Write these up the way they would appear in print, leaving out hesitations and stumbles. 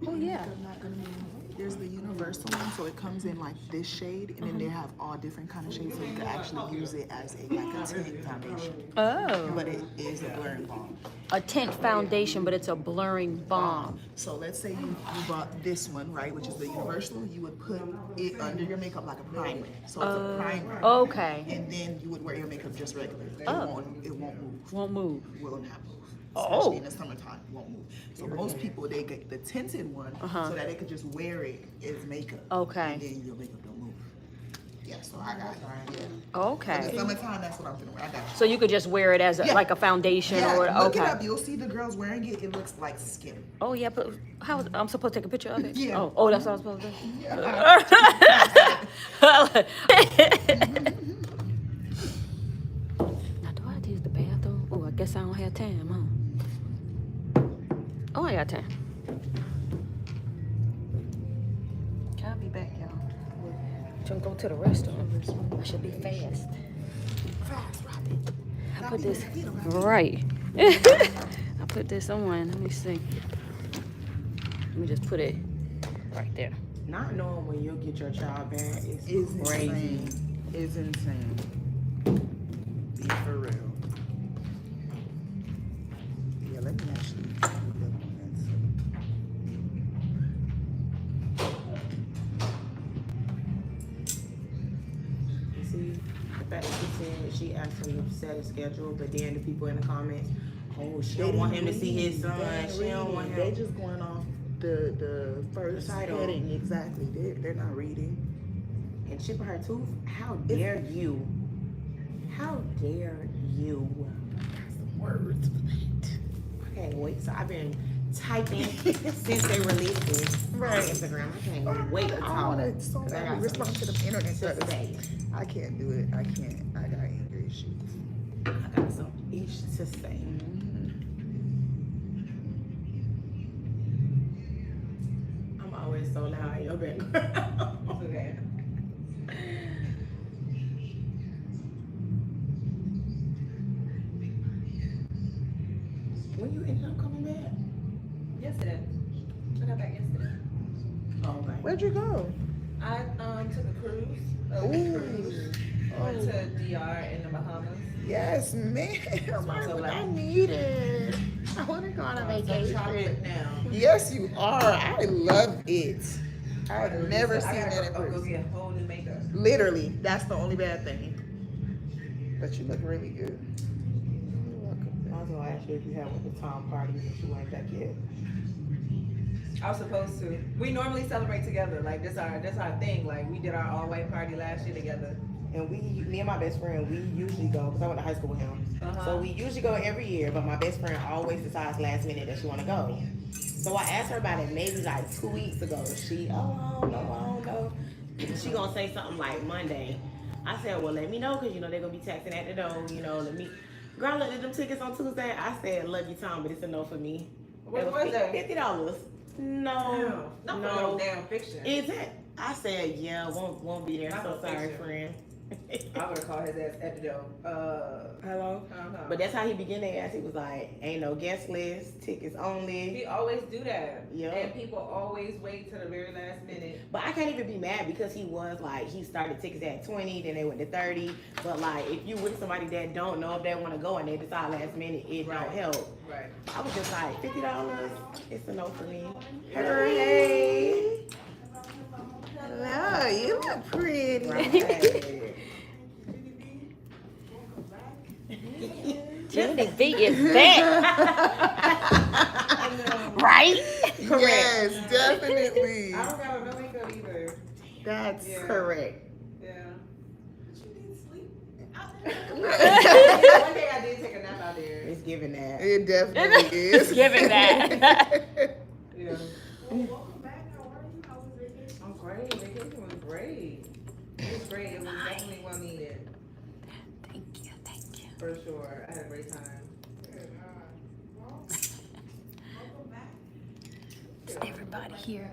Oh yeah. There's the universal one, so it comes in like this shade, and then they have all different kind of shades, so you can actually use it as a tint foundation. Oh. But it is a blurring balm. A tint foundation, but it's a blurring balm. So let's say you bought this one, right, which is the universal. You would put it under your makeup like a primer. So it's a primer. Okay. And then you would wear your makeup just regular. It won't move. Won't move. It will not move. Especially in the summertime, it won't move. So most people, they get the tinted one so that they could just wear it as makeup. Okay. And then your makeup don't move. Yeah, so I got it. Yeah. Okay. In the summertime, that's what I'm doing. I got it. So you could just wear it as like a foundation or look okay. it up. You'll see the girls wearing it. It looks like skin. Oh yeah, but how I'm supposed to take a picture of it? Yeah. Oh, that's what I'm supposed to do. Yeah. Now do I have to use the bathroom? Oh, I guess I don't have time, huh? Oh, I got time. I'll be back, y'all. Shouldn't go to the restroom. I should be fast. Fast, rapid. I put this right. I put this on. Let me see. Let me just put it right there. Not knowing when you'll get your child back is crazy. Insane. It's insane. Be for real. Yeah, let me actually look on You see, the fact that she said she asked him to set a schedule, but then the people in the comments, oh, she don't want him to see his son. She don't want him. They just going off the first title. heading. Exactly. They're not reading. And chipping her tooth? How dare you? How dare you? There's some words for that. I can't wait. So I've been typing since they released it on Instagram. I can't wait to talk. I want to so I badly got respond to the internet. to say. I can't do it. I can't. I got anger issues. I got some ish to say. I'm always so loud in your background. Okay. When you ended up coming back? Yesterday. I got back yesterday. Oh, okay. Where'd you go? I took a cruise. Went to DR in the Bahamas. Yes, man. Right what I needed. I want to go on a vacation. Now. Yes, you are. I love it. I've never seen that in Go person. get a whole new makeup. Literally, that's the only bad thing. But you look really good. I was gonna ask you if you had with the Tom party, but you weren't back yet. I was supposed to. We normally celebrate together. Like this our thing. Like we did our all white party last year together. And me and my best friend, we usually go, because I went to high school with him. So we usually go every year, but my best friend always decides last minute that she want to go. So I asked her about it maybe like 2 weeks ago. She, I don't know. She gonna say something like Monday. I said, well, let me know, because, they're going to be texting at the door, Girl, I looked at them tickets on Tuesday. I said, love you, Tom, but it's a no for me. What was that? $50. No. Not for no damn fiction. Is it? I said, yeah, won't be there. Not So for sorry, fiction. friend. I would have called his ass at the door. Hello? But that's how he began to ask. He was like, ain't no guest list, tickets only. He always do that. Yep. And people always wait till the very last minute. But I can't even be mad because he was like, he started tickets at 20, then they went to 30. But like, if you with somebody that don't know if they want to go and they decide last minute, it don't help. Right. I was just like, $50, it's a no for me. Hey. Hello, you look pretty. Right. Judy B is back. Right? Yes, definitely. I don't got no makeup either. That's Correct. Yeah. But you need sleep out there. One day I did take a nap out there. It's giving that. It definitely is. It's giving that. Yeah. Well, welcome back. How are you? How was vacation? I'm great. Vacation was great. It was great. It was definitely well needed. Thank you. For sure. I had a great time. Well, welcome back. Is everybody here?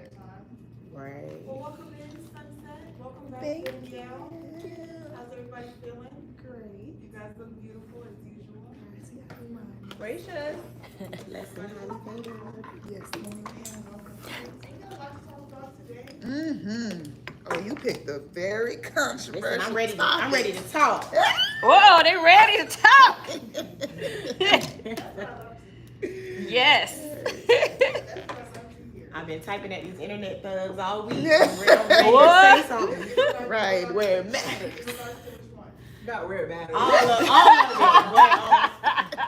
Right. Well, welcome in, Sunset. Welcome back, Thank Danielle. you. How's everybody feeling? Great. You guys look beautiful as usual. Gracious. Lesson how you can do it. Yes, ma'am. Oh, you picked a very controversial Listen, I'm ready topic. to talk. Whoa, they ready to talk. Yes. I've been typing at these internet thugs all week. Yeah. I'm ready What? to say something. Right, where it matters. Not where it matters. All of it.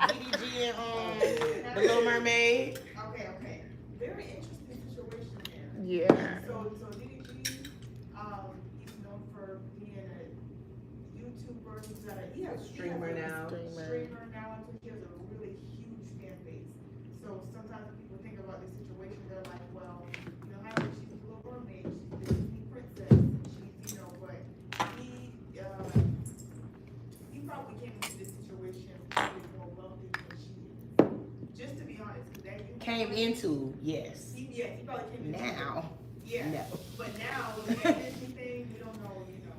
DDG and The Little Mermaid. Okay. Very interesting situation there. Yeah. So DDG, he's known for being a YouTuber. He has Streamer now. Streamer now. He has a really huge fan base. So sometimes when people think about this situation, they're like, well, you know, how she's a little mermaid, she's a Disney princess, and she's, you know, but he probably came into this situation with more wealthy than she is. Just to be honest, 'cause that Came into, yes. he probably came into Now. Yeah. No. But now, with that Disney thing, we don't know, you know.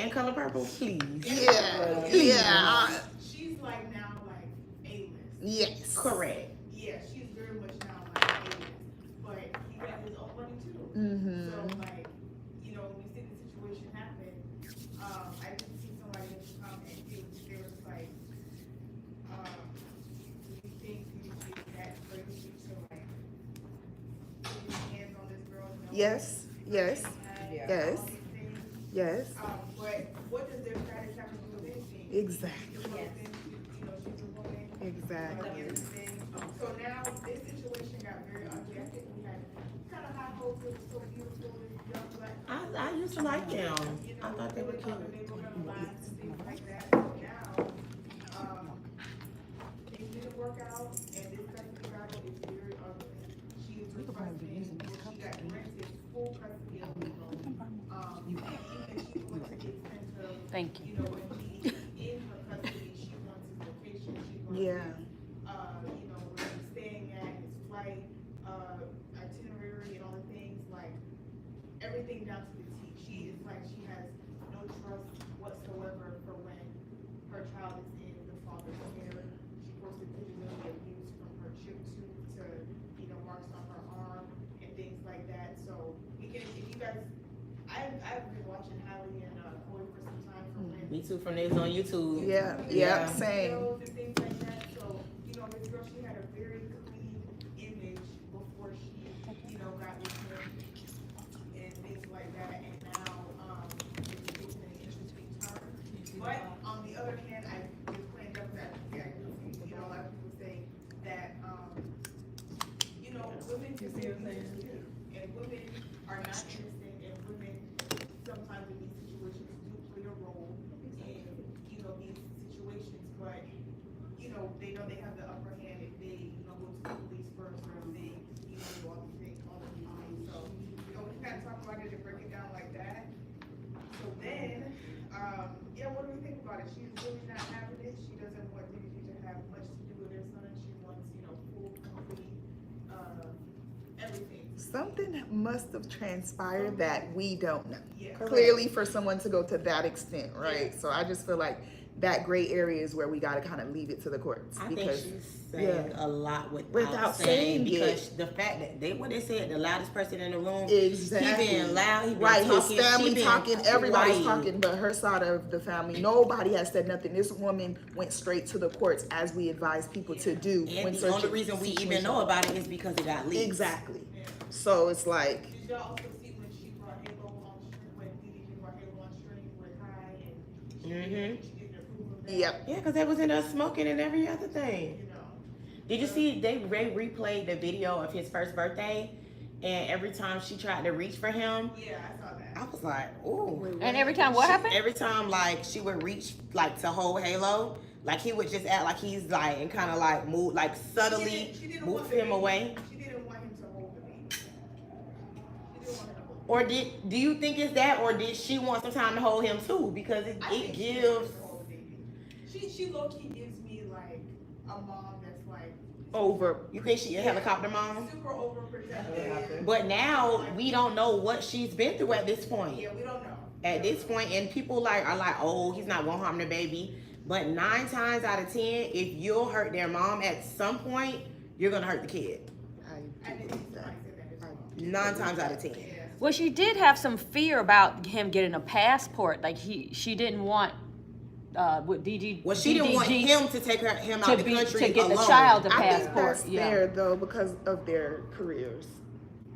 And Color Purple, please. Yeah. She's like now like A-list. Yes. Correct. Yeah, she's very much now like A-list. But he got his own money too. So like, you know, when we see the situation happen, I did see somebody in the comment, they were just like, do you think you should be that crazy to like put your hands on this girl? You know, Yes. Yes. Yeah. Yes. all these things? Yes. But what does their status have to do with anything? Exactly. She's a woman, you know, she's a woman. Exactly. Everything. So now this situation got very unjected. We had kind of high hopes. It was so beautiful. This young black couple, I used to like them. you know, I thought they were thought cute. that they were gonna last and things like that. So now, things didn't work out, and this custody battle is very ugly. She is requesting, she got granted full custody of the and she went to the extent of, Thank you. you know, when she's in her custody, she wants his location, she wants Yeah. you know, where he's staying at, his flight, itinerary and all the things, like, everything down to the T. She is like, she has no trust whatsoever for when her child is in the father's care. She posted pictures of the abuse from her chip tooth to, you know, marks on her arm and things like that. So, again, if you guys, I've been watching Hallie and Corey for some time from when Me too, from niggas on YouTube. Yeah. Yeah. Same. videos and things like that. So, you know, this girl, she had a very clean image before she, you know, got with him and things like that. And now, it's taken an interesting turn. But on the other hand, I just playing devil's advocate. You know, a lot of people say that, you know, women can be abused too. And women are not innocent, and women sometimes in these situations do play a role in, you know, these situations. But, you know they have the upper hand if they, you know, go to the police first, or if they, you know, do all these things. So, you know, we kind of talk about it and break it down like that. So then, yeah, what do we think about it? She's really not having it. She doesn't want DDG to have much to do with her son. She wants, you know, full, complete, everything. Something must have transpired that we don't know. Yeah. Clearly, for someone to go to that extent, right? So I just feel like that gray area is where we got to kind of leave it to the courts. I think because she's saying a lot without Without saying saying, because it. the fact that what they said, the loudest person in the room, Exactly. he being loud, he been right, talking, his family she been talking, everybody's quiet. talking, but her side of the family, nobody has said nothing. This woman went straight to the courts, as we advise people to do. And when the such only a reason we even situation- know about it is because it got leaked. Exactly. So it's like, Did y'all also see when she brought Halo on stream, when DDG brought Halo on stream with Kai and she didn't approve of that? yep. Yeah, because they was in there smoking and every other thing. You know. Did you see they replayed the video of his first birthday, and every time she tried to reach for him, Yeah, I saw that. I was like, ooh. And every time what happened? Every time like she would reach like to hold Halo, like he would just act like he's like and kind of like move like subtly She didn't move want the him baby. away. She didn't want him to hold the baby. She didn't want him to hold the Or do you think it's that, or did she want some time to hold him too? Because baby. I it think she gives. wants to hold the baby. She low key gives me like a mom that's like Over. You think she a helicopter mom? super overprotective. But now we don't know what she's been through at this point. Yeah, we don't know. At this point, and people are like, oh, he's not gonna harm the baby. But 9 times out of 10, if you'll hurt their mom at some point, you're gonna hurt the kid. I didn't think somebody said that as well. 9 times out of 10. Yeah, Well, she did have some fear about him getting a passport. Like she didn't want with DG. Well, she didn't want him to take him out the country to get alone. the child a I think passport. that's fair though because of their careers.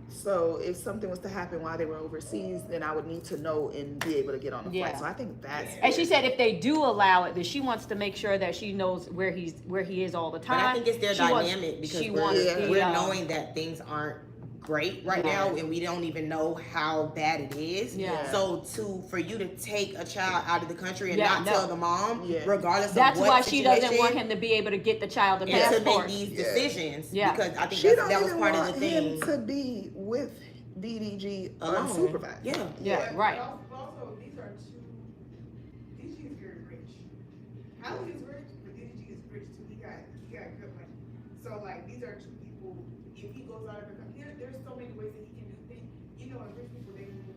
So if something was to happen while they were overseas, then I would need to know and be able to get on the flight. So I think that's fair. And she said if they do allow it, that she wants to make sure that she knows where he is all the time. But I think it's their dynamic because we're knowing that things aren't great right now, and we don't even know how bad it is. Yeah. So for you to take a child out of the country and not tell the mom, regardless that's of what why situation, she doesn't want him to be able to get the child a and passport. to make these decisions. Yeah. Because I think She that was part of the thing. him to be with DDG Alone. unsupervised. Yeah, right. Also, these are two. DG is very rich. Hallie is rich, but DG is rich too. He got good money. So like these are two people. If he goes out of the country, there's so many ways that he can do things. You know, rich people they move.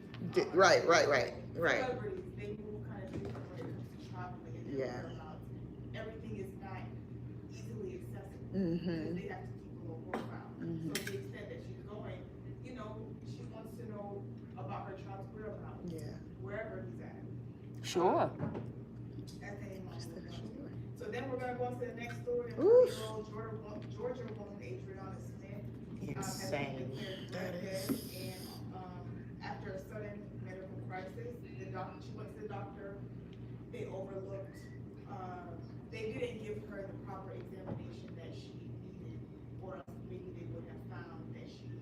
Right. Celebrities they move kind of different when it comes to traveling and their whereabouts. Everything is not easily accessible. Because they have to keep a little profile. So to the extent that she's going, you know, she wants to know about her child's whereabouts. Wherever he's at. Sure. So then we're gonna go on to the next story. Georgia woman Adriana Smith has been declared dead, and after a sudden medical crisis, she went to the doctor. They overlooked. They didn't give her the proper examination that she needed, or else maybe they would have found that she, was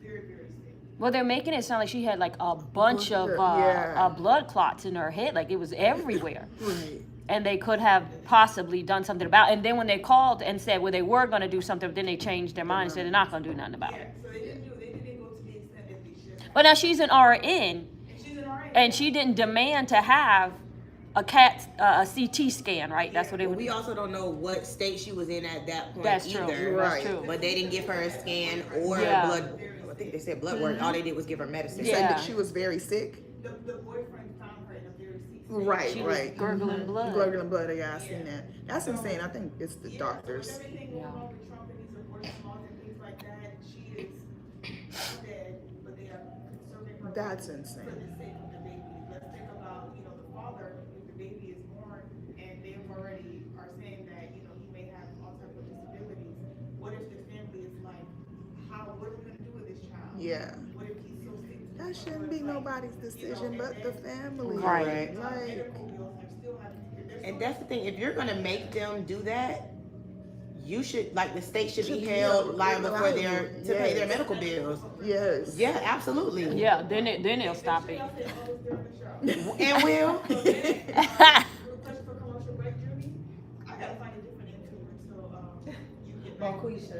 very, very sick. Well, they're making it sound like she had like a bunch of blood clots in her head, like it was everywhere. Right. And they could have possibly done something about it. And then when they called and said, well, they were going to do something, but then they changed their mind and said they're not going to do nothing about it. So they didn't go to the extent that they should. But now she's an RN, And she's an RN. and she didn't demand to have a CT scan, right? That's what it would. We also don't know what state she was in at that point That's true. either. That's true. But they didn't give her a scan or blood. I think they said blood work. All they did was give her medicine. Said that she was very sick. The boyfriend found her in a very sick state. Right. She was gurgling blood. Gurgling blood. Yeah, I seen that. That's insane. I think it's the doctors. So with everything going on with Trump and these abortion laws and things like that, she is dead, but they are conserving her. That's for insane. the sake of the baby. Let's think about, the father, if the baby is born, and they already are saying that, he may have all types of disabilities. What if the family is like, what are we gonna do with this child? Yeah. What if he's so sick? That shouldn't be nobody's decision but the family. Right. Like, And that's the thing. If you're gonna make them do that, you should the state should be held liable for to pay their medical bills. yes. Yeah, absolutely. Yeah, then they'll stop it. And will. Question for commercial break, Judy. I gotta find a different intro until you get back. Please.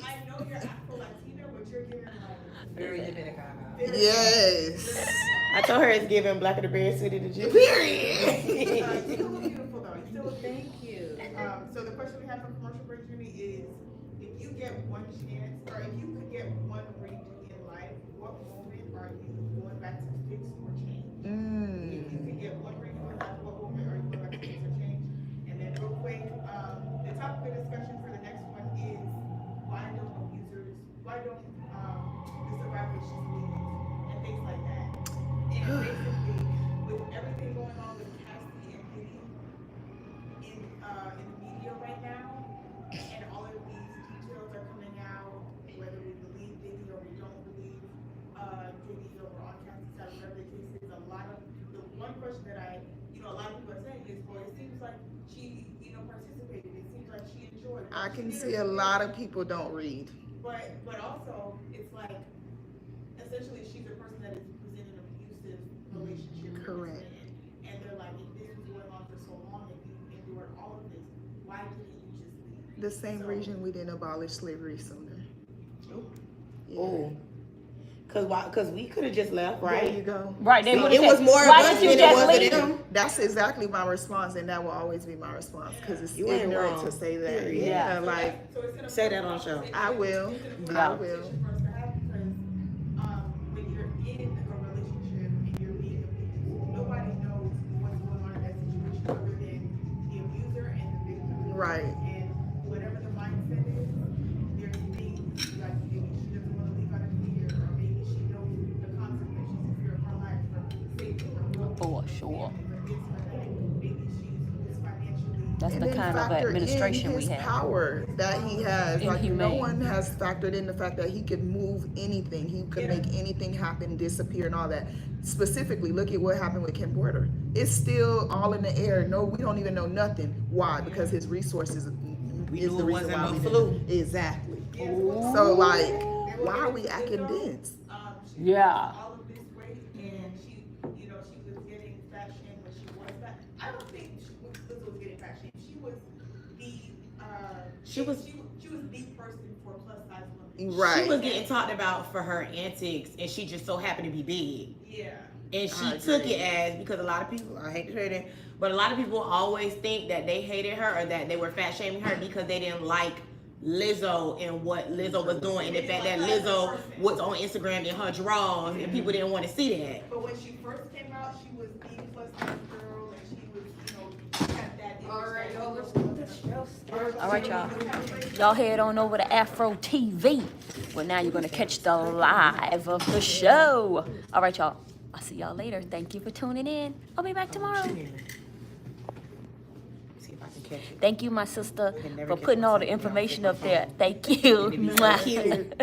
I know you're Afro-Latina, but you're giving Very Dominican. Yes. I told her it's giving Black of the Berry City to Jew. Period. still beautiful though. Still Thank you. So the question we have for commercial break, Judy, is if you get one chance, or if you could get one redo in life, what moment are you going back to fix or change? If you could get one redo in life, what moment are you going back to fix or change? And then real quick, the topic of discussion for the next one is why don't the survivors just leave and things like that. And basically, with everything going on with Cassie and Diddy in the media right now, and all of these details are coming out, whether we believe Diddy or we don't believe Diddy or we're on Cassie's side, whatever the case is, the one question that a lot of people are saying is, well, it seems like she, participated. It seems like she enjoyed it. I can see a lot of people don't read. But also, it's like, essentially, she's a person that is in an abusive relationship with Correct. this man. And they're like, if this was going on for so long and you endured all of this, why didn't you just leave? The same reason we didn't abolish slavery sooner. Oh. Because we could have just left, There right? you go. Right. They So would've it was said, more of why us didn't you than it just was leave? of them. That's exactly my response, and that will always be my response because it's You ain't ignorant wrong. to say that. Period. Yeah, like So it's an Say that on the show. I will. It's I an will. conversation for us to have because when you're in a relationship and you're being abused, nobody knows what's going on in that situation other than the abuser and the victim. Right. And whatever the mindset is, That's And the then kind of factor administration in we his have. power that he has. Like, no Inhumane. one has factored in the fact that he could move anything. He could make anything happen, disappear, and all that. Specifically, look at what happened with Ken Porter. It's still all in the air. No, we don't even know nothing. Why? Because his resources is the reason why we didn't. Exactly. So, like, why are we acting dense? Yeah. All of this weight, and she, you know, she was getting fat shamed when she was fat. I don't think Lizzo was getting fat shamed. She was the person for plus size women. Right. She was getting talked about for her antics, and she just so happened to be big. Yeah. And she took it as, because a lot of people, I hate to say that, but a lot of people always think that they hated her or that they were fat shaming her because they didn't like Lizzo and what Lizzo was doing, and the fact that Lizzo was on Instagram in her drawers and people didn't want to see that. But when she first came out, she was the plus size girl, and she was, you know, had that image. All right, All right, y'all. Y'all head on over to AfroTV. Well, now you're going to catch the live of the show. All right, y'all. I'll see y'all later. Thank you for tuning in. I'll be back tomorrow. See if I can catch it. Thank you, my sister, can never for get putting all the myself information down up with my there. phone. Thank you. It'd be so cute.